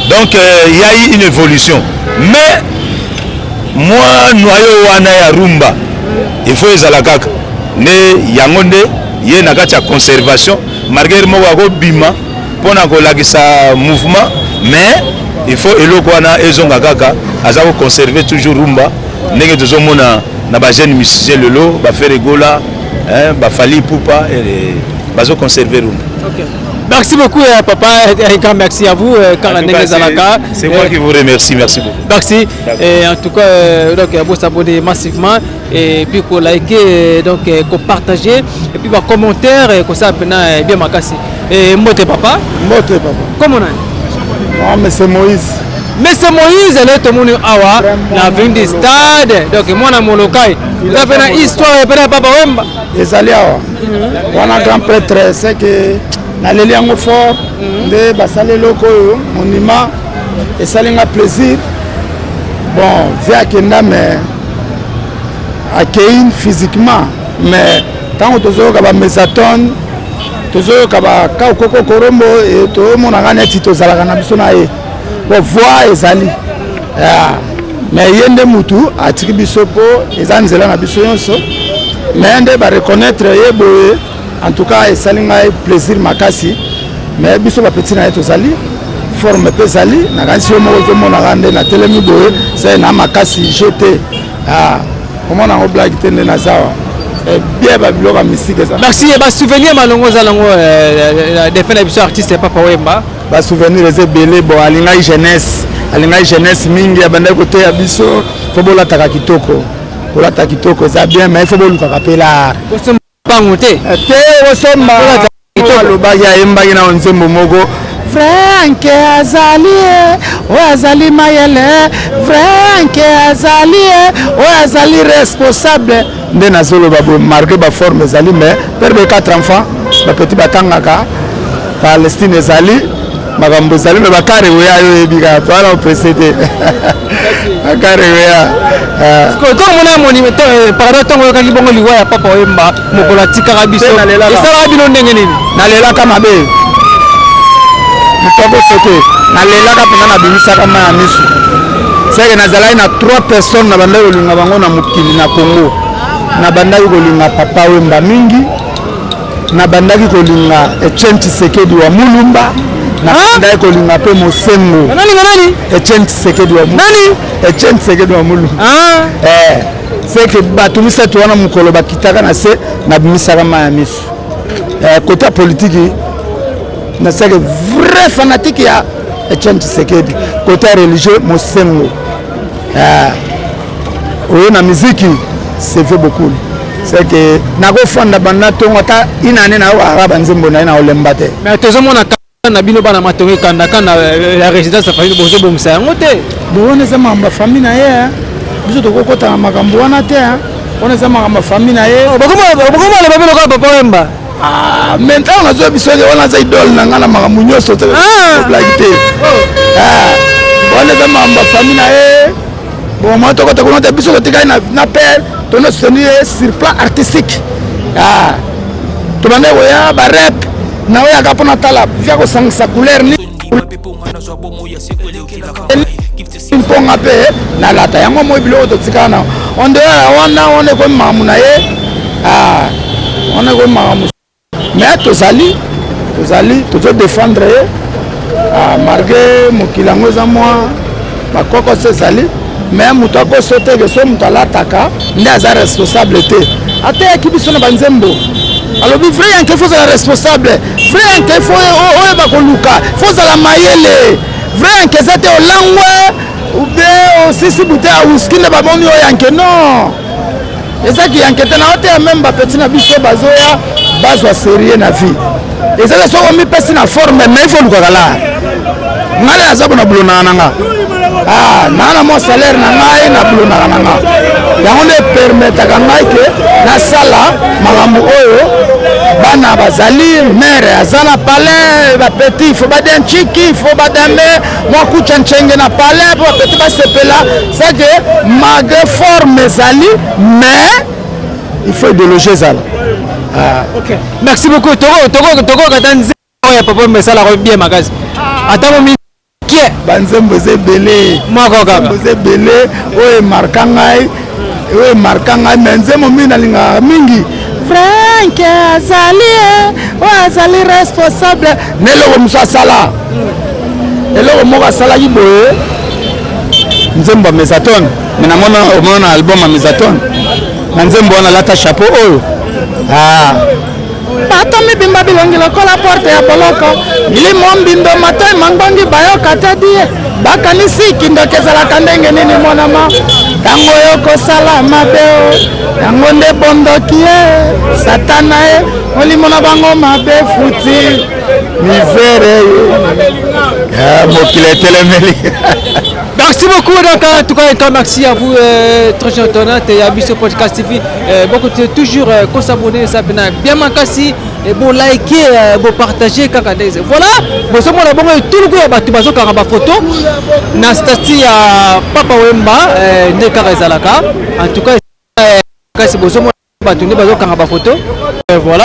donc il y a eu une évolution mais moi noyo wana ya rumba il faut ezala kaka ne yango nde ye na kati ya conservation malgré moko akobima mpona kolakisa mouvement mais il faut eloko wana ezonga kaka aza koconserve toujours rumba ndenge tozomona na bajeune musicien lelo bafere egola bafali pupa bazo conserver room. OK. Merci beaucoup papa, un grand merci à vous c'est moi qui vous remercie, merci beaucoup. Merci et en tout cas donc vous s'abonner massivement et puis pour liker donc pour partager et puis par commentaire et comme ça bien makasi et mbote papa comment on a monsieur Moïse elle est tout le monde awa na vin du stade donc moi na molokai ça fait une histoire peut papa Wemba ezali awa wana grand prêtre c'est que na leli yango fort nde basali loko monument esalinga plaisir bon via kenda mais accueillir physiquement mais tant tozoyoka ba mesatone tozoyoka ba kakoko korombo et tomonaka neti tozalaka na biso na ye bo voix ezali mais ye nde mutu atiki biso mpo eza nzela na biso nyonso mais nde bareconnaître ye boye en tout cas esalinga plaisir makasi mais biso bapeti na ye tozali forme mpe ezali nakanisi yo moko ozomonaka nde na telemi boye se na makasi jete omona yango blage te nde nazawa bien babiloko ya mystique eza. Merci basouvenir malongo ozala yango defe na biso artiste papa Wemba basouvenir eza ebele bon alingai jeunesse mingi abandaki koteya biso fo bolataka kitoko kolata kitoko eza bien mais fo bolukaka mpe lar bango te osomba alobaki ayembaki na nzembo moko Frank azali oyo azali mayele Frank azali oyo azali responsable nde nazoloba boye marke baforme ezali mais pere de 4 enfants bapeti batangaka Palestine ezali makambo ezali me bakare weya yo oyebika toala oprese te bakare weya ntongo mona moni parada ntongo oyokaki bongo liwa ya papa Wemba mokolo atikaka biso esalaka bino ndenge nini nalelaka mabe mutoko sote nalelaka mpena nabimisaka ma ya misu seke nazalaki na 3 personnes na bandaki kolinga bango na mokili na Congo na bandaki kolinga papa Wemba mingi na bandaki kolinga Etienne Tshisekedi wa Mulumba na bandaki kolinga mpe Mosengo Etienne Tshisekedi wa Mulumba Etienne Tshisekedi wa Mulumba seke bato misato wana mokolo bakitaka na se nabimisaka ma ya misu côté politique nasaki vrai fanatique ya Etienne Tshisekedi côté religieux Mosengo oyo na muziki c'est fait beaucoup c'est que nakofanda banda tongo ata inane na oyo banzembo na ye na olemba te mais tozomona na bino bana matongo ekandaka na la résidence ya famille bozobongisa yango te bona eza makambo ya famille na ye biso tokokota na makambo wana te wana eza makambo ya famille na ye bokomala babeloko ya papa Wemba maintenant nazoya biso wana aza idole na ngai na makambo nyonso teblaki te wana eza makambo ya famille na ye bon moi tokota kuna te biso kotikali na pere tono soutenir ye sur plan artistique tobande koya barep na oyaka mpona tala via kosangisa couleur ni mponga mpe nalata yango moi biloko totikala na ondeya wana ekomi makambo na ye wana ekomi makambo mais tozodefendre ye marge mokili yango eza mwa bakokoso ezali mais moto akoso teke so moto alataka nde aza responsable te ateyaki biso na banzembo alobi vrai yanke fo ozala responsable vrai yanke fo oyeba koluka fo ozala mayele vrai yanke eza te olangwe ube osisi bute ya wuski nde baboni oyo yanke non ezaki yanke te na oteya meme bapeti na biso bazoya bazwa serie na vie ezaka soko mipesi na forme mais ifo olukaka la ngai naza bona bulonaka na nga naa na mwa salaire na ngai na bulonaka na nga yango nde permetaka ngai ke nasala makambo oyo bana bazali mere aza na palais bapeti ifo badia nciki ifo badambe mwa kucha ncenge na palais mpo bapeti basepela seke malgré forme ezali mais il faut idéologie ezala ok merci beaucoup tokokata nzembo oyo papa mesalaka bien makasi ata momi banzembo eza ebele eza ebele oyo emarka ngai me nzembo mingi nalingaka mingi Frank azali oyo azali responsable na eloko mosu asala eloko moko asalaki boye nzembo ya mesatone me namona omona na album ya mesatone na nzembo wana alata chapeau oyo bato mibimba bilongi lokola porte ya boloko milimo mbindo matai mangbongi bayoka te die bakanisi kindoki ezalaka ndenge nini monama ntango oyo kosala mabe yango nde bondoki ye satana ye molimo na bango mabe futi misere mokili etelemeli. Merci beaucoup, donc, en tout cas, un grand merci à vous, très cher Tonat et à Bisso Podcast TV. Beaucoup de toujours qu'on s'abonne, ça bien makasi et bon liker, bon partager, voilà. Bon, ça, on a tout le coup, tu vas faire une photo. Nastati à Papa Wemba, Neka Zalaka. En tout cas, c'est bon, ça, on a tourné une photo. Voilà,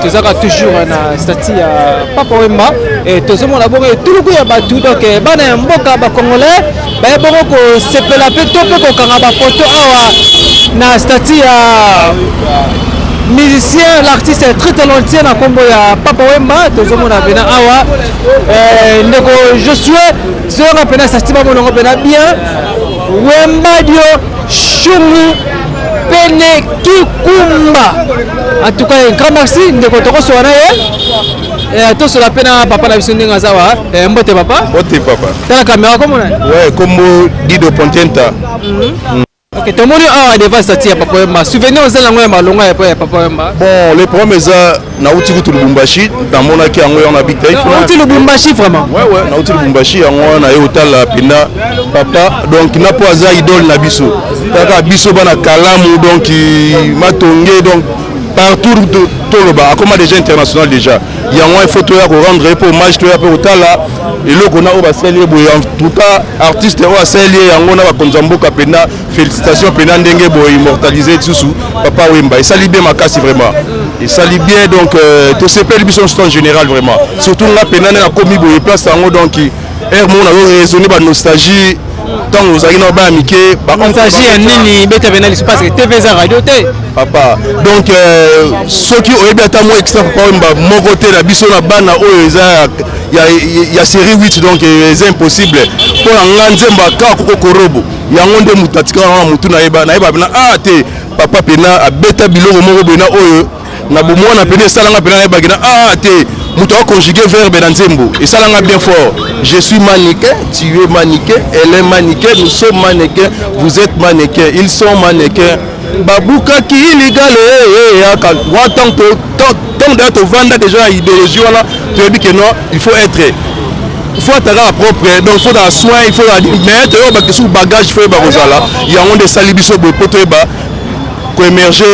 tu as toujours un statut à Papa Wemba et tout le monde a tout le coup à battu donc bana mboka ba congolais ba boko se pela peto pe ko kanga photo awa na statut à musicien l'artiste est très talentueux na kombo ya Papa Wemba tout le monde a bena awa ndeko Josué zona pena statut ba monongo pena bien Wemba dio Shumu Pene Kikumba. En tout cas, un grand merci de votre soirée. Et tout cela peine à papa la vision d'Ingazawa. Et mbote papa. Mbote papa. T'as la caméra comme on a? Ouais, comme Dido Pontenta. Ok, tout le monde a des vases à Papa Wemba. Souvenez aux Zélandais Malonga et Papa Wemba. Bon, le problème est ça, Naouti Lubumbashi, dans mon acquis en habitat. Naouti Lubumbashi vraiment. Ouais, Naouti Lubumbashi, on a eu autant la pina, papa, donc n'a pas à idole Nabiso. Taka Biso Bana Kalamu, donc il m'a tongé, donc partout de Toloba, comme déjà international déjà. Il y a une photo à rendre pour hommage pour Otala. Et là, on a en tout cas, artiste au Salier, on a Konzambo Kapena, félicitations Pena Ndenge pour immortaliser Tsusu, Papa Wemba. Et ça libère ma casse vraiment. Et ça libère donc tout ce pays en général vraiment. Surtout là, Pena n'a commis pour place en donc on a raisonné par nostalgie. Tant que vous avez un amitié, nostalgie et nini bête venir se passe TV za radio té. Papa. Donc ceux qui ont bien moi extra Papa Wemba mon côté la biso na bana il y a série 8 donc c'est impossible. Pour la nzemba ka kokorobo. Ya ngonde mutatika na mutu na eba bina te papa pena abeta biloko moko bena oyo na bomona pena salanga pena eba gina te mutu a conjugué verbe dans nzembo et salanga bien fort. Je suis mannequin, tu es mannequin, elle est mannequin, nous sommes mannequins, vous êtes mannequins, ils sont mannequins. Babuka qui est illégal tant d'être vendre déjà idéologie voilà, tu as dit que non, il faut être à propre, donc il faut dans soin, il faut mais tu as sur bagage fait barozala, il y a un des salibiso pour pour émerger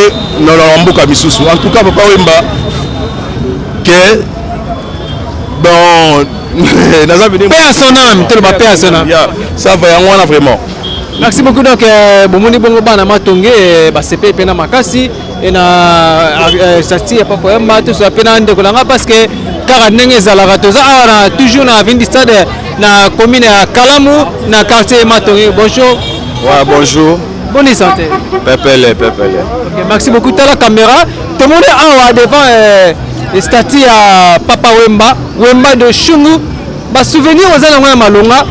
dans la mboka misusu. En tout cas Papa Wemba que dans paix à son âme, tout le monde paix à son âme. Ça va y avoir vraiment. Merci beaucoup donc bomoni bongo bana matonge ba sepe pena makasi et na sati ya Papa Wemba tout ça pena ndeko langa parce que kaka ndenge ezalaka toza awa toujours na vindi stade na commune ya Kalamu na quartier matonge. Bonjour. Ouais, bonjour. Bonne santé. Pepele. Okay, merci beaucoup ta la caméra. Tout le monde awa devant le statut ya Papa Wemba de Chungu. Ba souvenir aux alanga malonga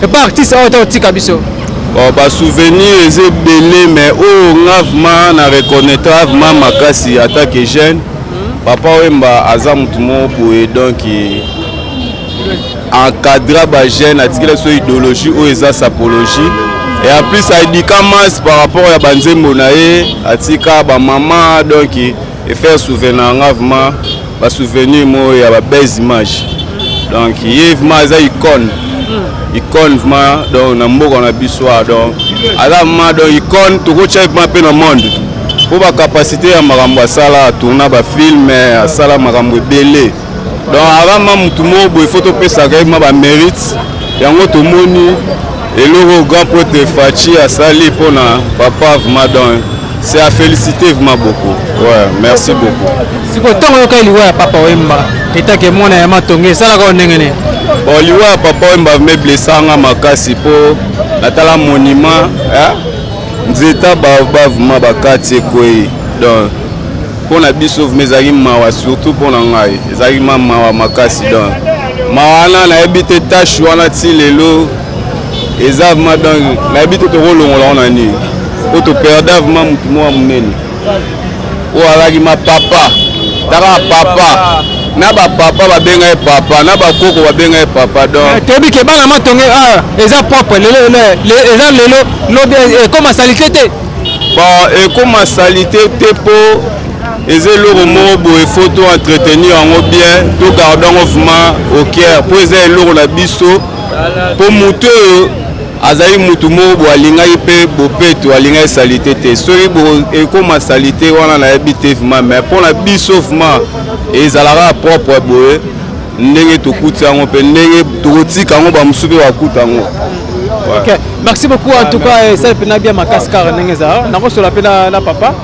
et pas artiste auto tika biso. Bon, bah souvenir est belé mais ngavement na reconnaître ngavement makasi attaque jeune. Papa Wemba aza mutu moko donc encadra ba jeune atikela so idéologie ou eza sapologie et en plus ça indique masse par rapport à banzembo na ye atika ba maman donc et faire souvenir ngavement ba souvenir mo ya ba belles images donc yevement eza icône vraiment donc na mboka na biso donc ala ma donc icône to ko check ma pe na monde pour ba capacité ya makambo asala tourna ba film asala makambo ebele donc avant ma mutu mo bo photo pesa ka ma ba mérite yango to moni eloko grand pote Fachi asali pona papa vraiment donc c'est à féliciter vraiment beaucoup. Ouais, merci beaucoup. Si vous avez Papa Wemba, et que mon ami Tongue, ça la connaît. Bon, liwa Papa Wemba me blessé en makasi po natala monument, nzeta vraiment bakati ekoi. Donc pour na biso mezali mawa surtout pour ngai, ezali mawa makasi donc. Mawana na ebite tâche wana ti lelo ezavement donc na ebite to rolongola on ani. Auto perdave mutu mo munene. oyo azalaki mapapa taka papa na bapapa babenga ye papa na bakoko babenga ye papa donc toyebi ke bana matonge eza propre eza lelo lobi ekoma salite te bon ekoma salite te mpo eza eloko moko boye fo to entretenir yango bien to garde yango vraiment au cœur mpo eza eloko na biso mpo motu oyo azali mutu moko bo alingaki mpe bopeto alingaki salite te soki ekoma salite wana nayebi te vraiment mais mpona biso vraiment ezalaka propre boye ndenge tokuti yango mpe ndenge tokotika yango bamosusu mpe bakuta yango. Ok, merci beaucoup en tout cas. Ça peut bien ma cascar n'engeza. N'a pas sur la peine na papa.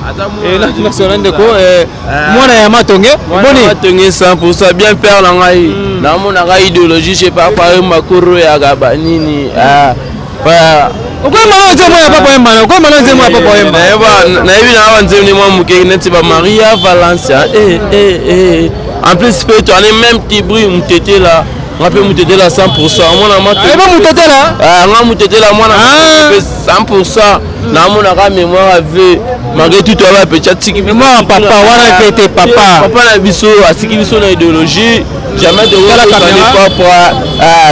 Et là tu sur ndeko. Moi na ya matonge. Boni. Matonge 100% bien père na ngai. Na mon na idéologie je pas par makoro ya gaba nini. Ba. Okwe mana nzemo ya papa yemba. Okwe mana nzemo ya papa yemba. Na hivi na wana nzemo ni mwa muke neti ba Maria Valencia. En plus peut tu as même petit bruit mutete là. Rappelez Moutete là 100%. Moi na mato. Eba Moutete là. Nga Moutete là moi na 100%. Na mon na mémoire avec malgré tout là petit tiki. Mémoire papa wana qui était papa. Papa na biso atiki biso na idéologie. Jamais de la caméra propre.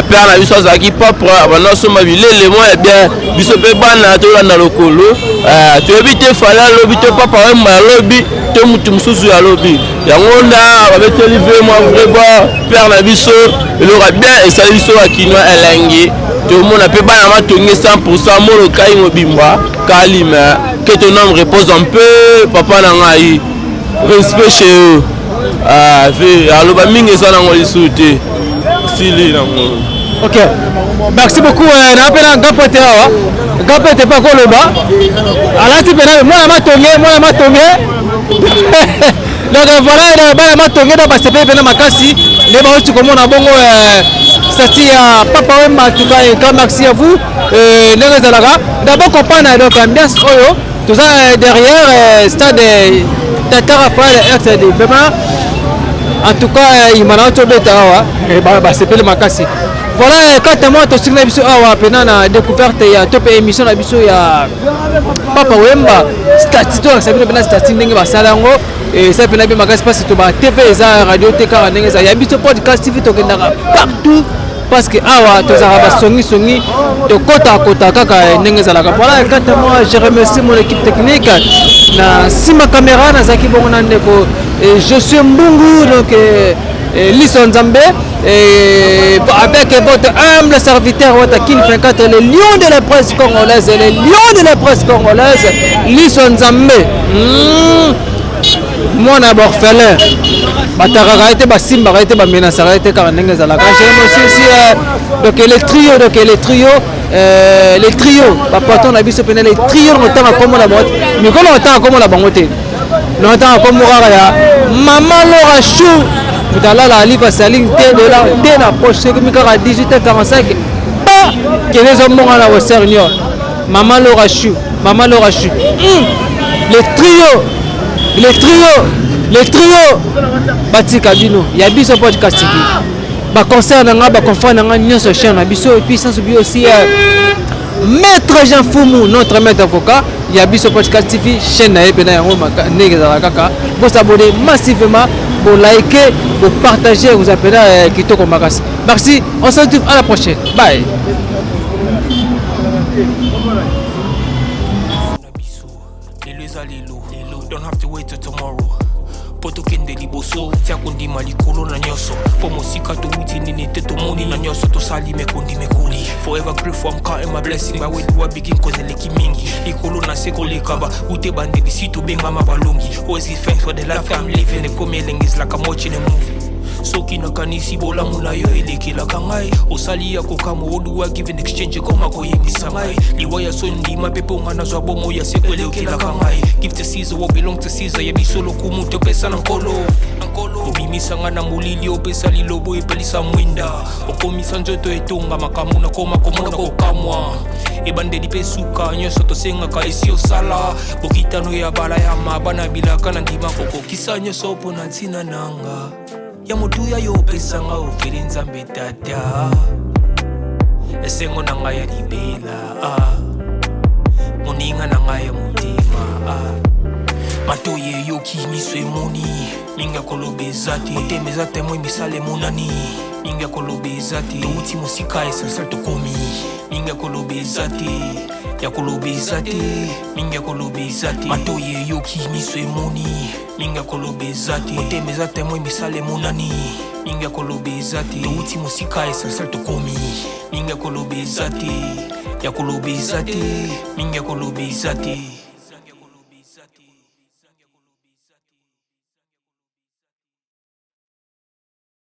Père na biso azaki propre. Bana so mabilele moi bien biso pe bana to na lokolo. To ebite fala lobi to papa wa ma lobi to mutu mususu ya lobi. Yango nda babeteli vraiment vraiment père na biso il aura bien et ça lui sera qui nous elengi tout le monde a pu bana matonge 100% molo kai ngobimba kalima que ton homme repose un peu papa na ngai respect chez eux fait aloba mingi ça na ngoli souté style na ngolo. OK, merci beaucoup na pena ngapote awa ngapote pa koloba alati pena moi na matonge donc voilà bana matonge na basepe pena makasi les baotu comme on a bongo stati ya papa wemba tuka et grand merci à vous ndenge zalaka d'abord comprendre donc ambiance oyo tout ça derrière stade Tata Raphaël RTD vraiment en tout cas il m'a auto beta awa et ba sepele makasi voilà quand moi to signa biso awa pena na découverte ya top émission na biso ya papa wemba stati to sabino pena stati ndenge basala ngo et ça peut bien makasi parce que to ba TV za radio te ka ndenge za ya biso podcast TV to kendaka partout parce que awa to za ba songi to kota kaka ndenge za la voilà quand moi je remercie mon équipe technique na sima caméra na zaki bongo na ndeko et je suis Mbungu donc Lison Nzambe et avec votre humble serviteur votre King 54 le lion de la presse congolaise Lison Nzambe moi na orphelin bataraka été basimba été bamenasa été car ndenge ezalaka j'aime aussi donc les trios bapaton na biso pena les trios notanga komo la boîte mais kono notanga komo la bango te notanga komo kaka ya mama Laura Chou mutala aliva saling te na poche comme kaka 18h45 ba kenezo monga na senior mama Laura Chou les trios batika bino ya biso podcast TV ba concert nga ba confrère nga nyonso chien na biso et puis sans oublier aussi maître Jean Foumou notre maître avocat ya biso podcast TV chaîne na epena yango ndenge za kaka vous abonnez massivement pour liker pour partager vous appelez kitoko makasi merci on se retrouve à la prochaine bye. Don't have to wait till tomorrow. Poto kende liboso tia kundi malikolo na nyoso po mosika to witi nini te to moni na nyoso to sali me kundi me kuli forever grateful I'm counting my blessing by when you begin cause leki mingi ikolo na seko lekaba ute bande bisito benga mabalongi always give thanks for the life I'm living the coming is like I'm watching a movie soki na kanisi bola muna yo elekela kangai osali ya kokamo oduwa give in exchange koma koyebisa ngai liwaya sondi mapepo ngana zwa bomo ya sekwelekela kangai give to Caesar what belong to Caesar ya bisolo kumuto pesa na nkolo obimisa ngana mulili opesa lilobo epelisa mwinda okomisa njoto etonga makamu na koma komona kokamwa ebande lipesuka nyoso tosengaka esi osala bokitano ya bala ya mabana bilaka na ndima kokokisa nyoso pona ntina nanga ya mutuya yo pesa nga ofeli nzambe tata esengo na nga ya libela moninga na nga ya mutima matoye yoki miso emoni minga koloba eza te motema eza temoi misala emonani minga koloba eza te touti mosika esalsal tokomi minga koloba eza te ya koloba eza te minga koloba eza te matoye yoki miso emoni minga koloba eza te motema eza temoi misala emonani minga koloba eza te touti mosika esalsal tokomi minga koloba eza te ya koloba eza te minga koloba eza te